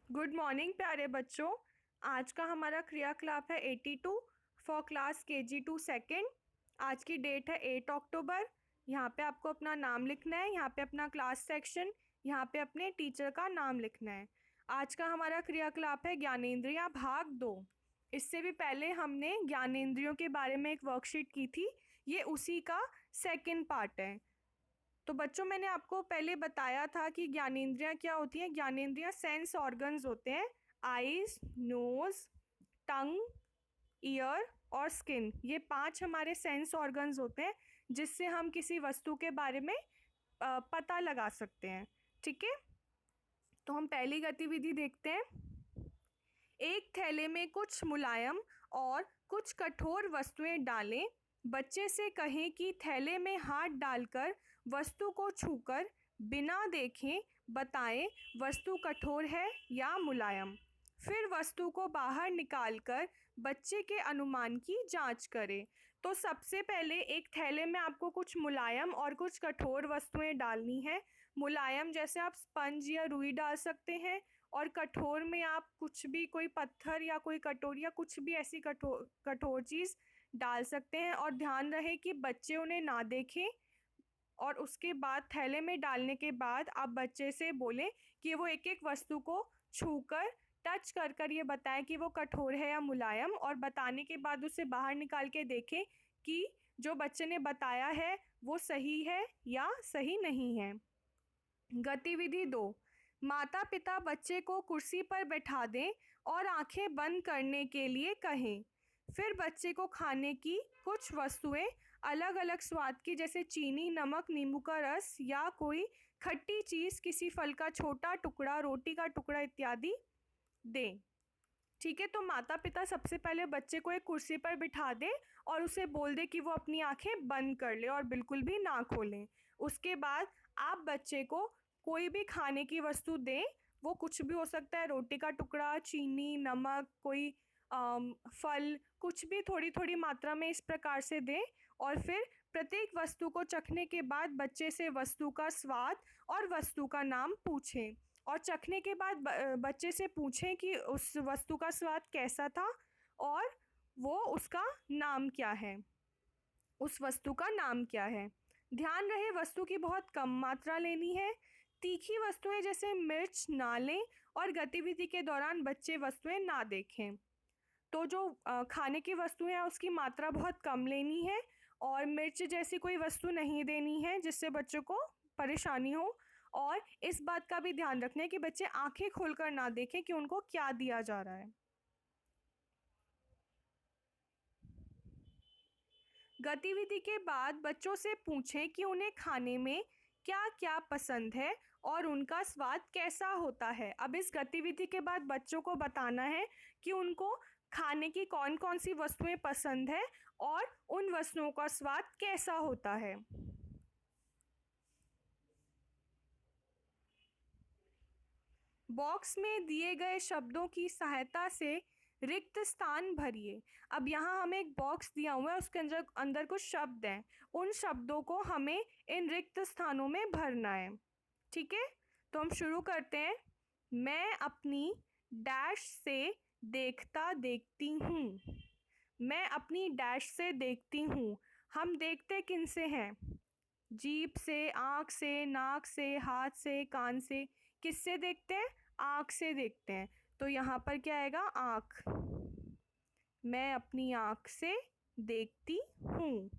Good morning प्यारे बच्चों। आज का हमारा क्रियाकलाप है 82 फॉर क्लास KG2 सेकेंड। आज की डेट है 8 अक्टूबर। यहाँ पे आपको अपना नाम लिखना है, यहाँ पे अपना क्लास सेक्शन, यहाँ पे अपने टीचर का नाम लिखना है। आज का हमारा क्रियाकलाप है ज्ञानेंद्रियाँ भाग 2। इससे भी पहले हमने ज्ञानेंद्रियों के बारे में एक वर्कशीट की थी, ये उसी का सेकेंड पार्ट है। तो बच्चों, मैंने आपको पहले बताया था कि ज्ञानेंद्रियाँ क्या होती हैं। ज्ञानेंद्रियाँ सेंस ऑर्गन्स होते हैं। आईज, नोज, टंग, ईयर और स्किन, ये 5 हमारे सेंस ऑर्गन्स होते हैं जिससे हम किसी वस्तु के बारे में पता लगा सकते हैं। ठीक है, तो हम पहली गतिविधि देखते हैं। एक थैले में कुछ मुलायम और कुछ कठोर वस्तुएं डालें। बच्चे से कहें कि थैले में हाथ डालकर वस्तु को छूकर बिना देखे बताएं वस्तु कठोर है या मुलायम। फिर वस्तु को बाहर निकालकर बच्चे के अनुमान की जांच करें। तो सबसे पहले एक थैले में आपको कुछ मुलायम और कुछ कठोर वस्तुएं डालनी है। मुलायम जैसे आप स्पंज या रुई डाल सकते हैं, और कठोर में आप कुछ भी, कोई पत्थर या कोई कटोरी या कुछ भी ऐसी कठोर चीज़ डाल सकते हैं। और ध्यान रहे कि बच्चे उन्हें ना देखें, और उसके बाद थैले में डालने के बाद आप बच्चे से बोलें कि वो एक एक वस्तु को छूकर, टच कर कर ये बताएं कि वो कठोर है या मुलायम, और बताने के बाद उसे बाहर निकाल के देखें कि जो बच्चे ने बताया है वो सही है या सही नहीं है। गतिविधि 2, माता पिता बच्चे को कुर्सी पर बैठा दें और आंखें बंद करने के लिए कहें। फिर बच्चे को खाने की कुछ वस्तुएं अलग अलग स्वाद की, जैसे चीनी, नमक, नींबू का रस या कोई खट्टी चीज़, किसी फल का छोटा टुकड़ा, रोटी का टुकड़ा इत्यादि दें। ठीक है, तो माता पिता सबसे पहले बच्चे को एक कुर्सी पर बिठा दें और उसे बोल दें कि वो अपनी आंखें बंद कर ले और बिल्कुल भी ना खोलें। उसके बाद आप बच्चे को कोई भी खाने की वस्तु दें, वो कुछ भी हो सकता है, रोटी का टुकड़ा, चीनी, नमक, कोई फल, कुछ भी थोड़ी थोड़ी मात्रा में इस प्रकार से दें। और फिर प्रत्येक वस्तु को चखने के बाद बच्चे से वस्तु का स्वाद और वस्तु का नाम पूछें। और चखने के बाद बच्चे से पूछें कि उस वस्तु का स्वाद कैसा था और वो उसका नाम क्या है, उस वस्तु का नाम क्या है। ध्यान रहे वस्तु की बहुत कम मात्रा लेनी है। तीखी वस्तुएं जैसे मिर्च ना लें, और गतिविधि के दौरान बच्चे वस्तुएं ना देखें। तो जो खाने की वस्तुएं हैं उसकी मात्रा बहुत कम लेनी है, और मिर्च जैसी कोई वस्तु नहीं देनी है जिससे बच्चों को परेशानी हो। और इस बात का भी ध्यान रखना है कि बच्चे आंखें खोलकर ना देखें कि उनको क्या दिया जा रहा है। गतिविधि के बाद बच्चों से पूछें कि उन्हें खाने में क्या क्या पसंद है और उनका स्वाद कैसा होता है। अब इस गतिविधि के बाद बच्चों को बताना है कि उनको खाने की कौन कौन सी वस्तुएं पसंद है और उन वस्तुओं का स्वाद कैसा होता है। बॉक्स में दिए गए शब्दों की सहायता से रिक्त स्थान भरिए। अब यहाँ हमें एक बॉक्स दिया हुआ है, उसके अंदर कुछ शब्द हैं। उन शब्दों को हमें इन रिक्त स्थानों में भरना है। ठीक है, तो हम शुरू करते हैं। मैं अपनी डैश से देखता देखती हूँ। मैं अपनी डैश से देखती हूँ। हम देखते किन से हैं? जीभ से, आँख से, नाक से, हाथ से, कान से। किससे देखते हैं? आँख से देखते हैं। तो यहाँ पर क्या आएगा? आँख। मैं अपनी आँख से देखती हूँ।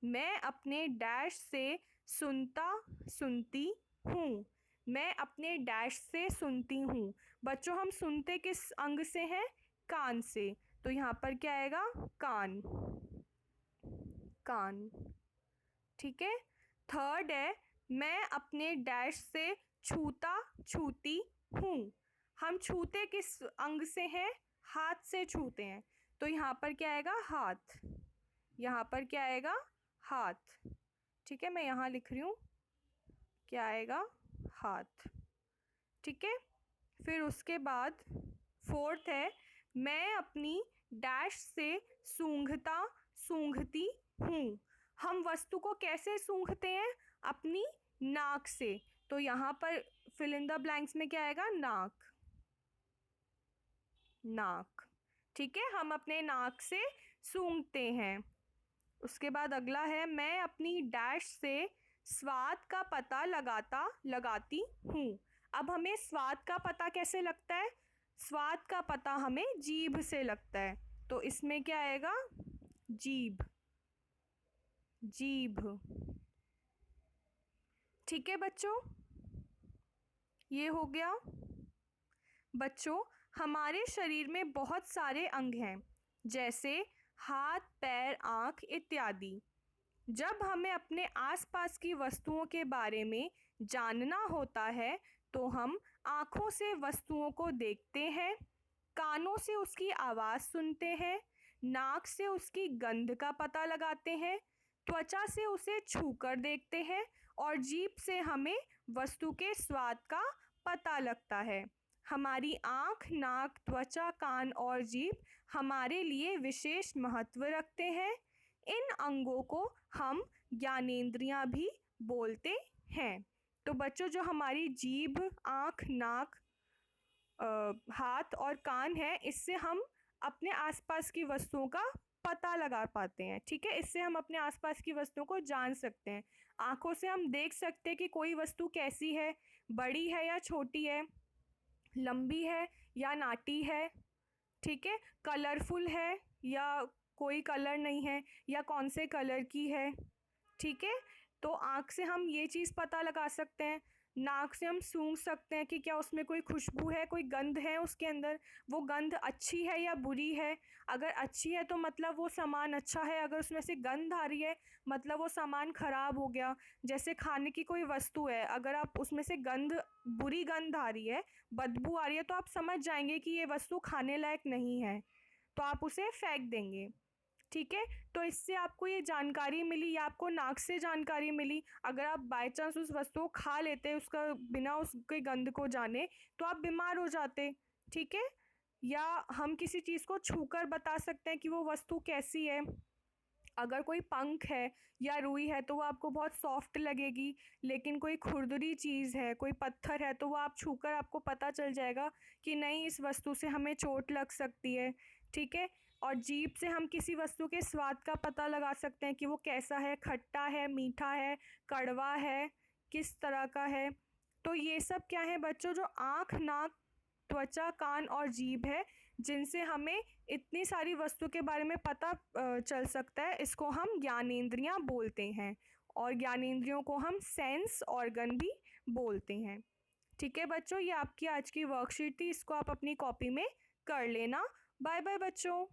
मैं अपने डैश से सुनती हूँ। मैं अपने डैश से सुनती हूँ। बच्चों, हम सुनते किस अंग से हैं? कान से। तो यहाँ पर क्या आएगा? कान। कान। ठीक है। थर्ड है, मैं अपने डैश से छूती हूँ। हम छूते किस अंग से हैं? हाथ से छूते हैं। तो यहाँ पर क्या आएगा? हाथ। यहाँ पर क्या आएगा? हाथ। ठीक है, मैं यहाँ लिख रही हूँ, क्या आएगा? हाथ। ठीक है, फिर उसके बाद फोर्थ है, मैं अपनी डैश से सूंघती हूँ। हम वस्तु को कैसे सूंघते हैं? अपनी नाक से। तो यहाँ पर फिल इन द ब्लैंक्स में क्या आएगा? नाक। नाक। ठीक है, हम अपने नाक से सूंघते हैं। उसके बाद अगला है, मैं अपनी डैश से स्वाद का पता लगाती हूँ। अब हमें स्वाद का पता कैसे लगता है? स्वाद का पता हमें जीभ से लगता है, तो इसमें क्या आएगा? जीभ, जीभ। ठीक है बच्चों, ये हो गया। बच्चों, हमारे शरीर में बहुत सारे अंग हैं, जैसे हाथ, पैर, आँख इत्यादि। जब हमें अपने आसपास की वस्तुओं के बारे में जानना होता है तो हम आँखों से वस्तुओं को देखते हैं, कानों से उसकी आवाज़ सुनते हैं, नाक से उसकी गंध का पता लगाते हैं, त्वचा से उसे छूकर देखते हैं और जीभ से हमें वस्तु के स्वाद का पता लगता है। हमारी आँख, नाक, त्वचा, कान और जीभ हमारे लिए विशेष महत्व रखते हैं। इन अंगों को हम ज्ञानेंद्रियां भी बोलते हैं। तो बच्चों, जो हमारी जीभ, आँख, नाक, हाथ और कान है, इससे हम अपने आसपास की वस्तुओं का पता लगा पाते हैं। ठीक है, इससे हम अपने आसपास की वस्तुओं को जान सकते हैं। आँखों से हम देख सकते हैं कि कोई वस्तु कैसी है, बड़ी है या छोटी है, लंबी है या नाटी है। ठीक है, कलरफुल है या कोई कलर नहीं है, या कौन से कलर की है। ठीक है, तो आँख से हम ये चीज़ पता लगा सकते हैं। नाक से हम सूंघ सकते हैं कि क्या उसमें कोई खुशबू है, कोई गंध है उसके अंदर, वो गंध अच्छी है या बुरी है। अगर अच्छी है तो मतलब वो सामान अच्छा है, अगर उसमें से गंध आ रही है मतलब वो सामान खराब हो गया। जैसे खाने की कोई वस्तु है, अगर आप उसमें से गंध, बुरी गंध आ रही है, बदबू आ रही है, तो आप समझ जाएंगे कि ये वस्तु खाने लायक नहीं है, तो आप उसे फेंक देंगे। ठीक है, तो इससे आपको ये जानकारी मिली, या आपको नाक से जानकारी मिली। अगर आप बाय चांस उस वस्तु को खा लेते उसका बिना उसके गंध को जाने, तो आप बीमार हो जाते। ठीक है, या हम किसी चीज़ को छूकर बता सकते हैं कि वो वस्तु कैसी है। अगर कोई पंख है या रुई है तो वो आपको बहुत सॉफ्ट लगेगी, लेकिन कोई खुरदुरी चीज़ है, कोई पत्थर है, तो वो आप छूकर आपको पता चल जाएगा कि नहीं, इस वस्तु से हमें चोट लग सकती है। ठीक है, और जीभ से हम किसी वस्तु के स्वाद का पता लगा सकते हैं कि वो कैसा है, खट्टा है, मीठा है, कड़वा है, किस तरह का है। तो ये सब क्या है बच्चों, जो आँख, नाक, त्वचा, कान और जीभ है, जिनसे हमें इतनी सारी वस्तु के बारे में पता चल सकता है, इसको हम ज्ञानेंद्रियां बोलते हैं। और ज्ञानेंद्रियों को हम सेंस ऑर्गन भी बोलते हैं। ठीक है बच्चों, ये आपकी आज की वर्कशीट थी, इसको आप अपनी कॉपी में कर लेना। बाय बाय बच्चों।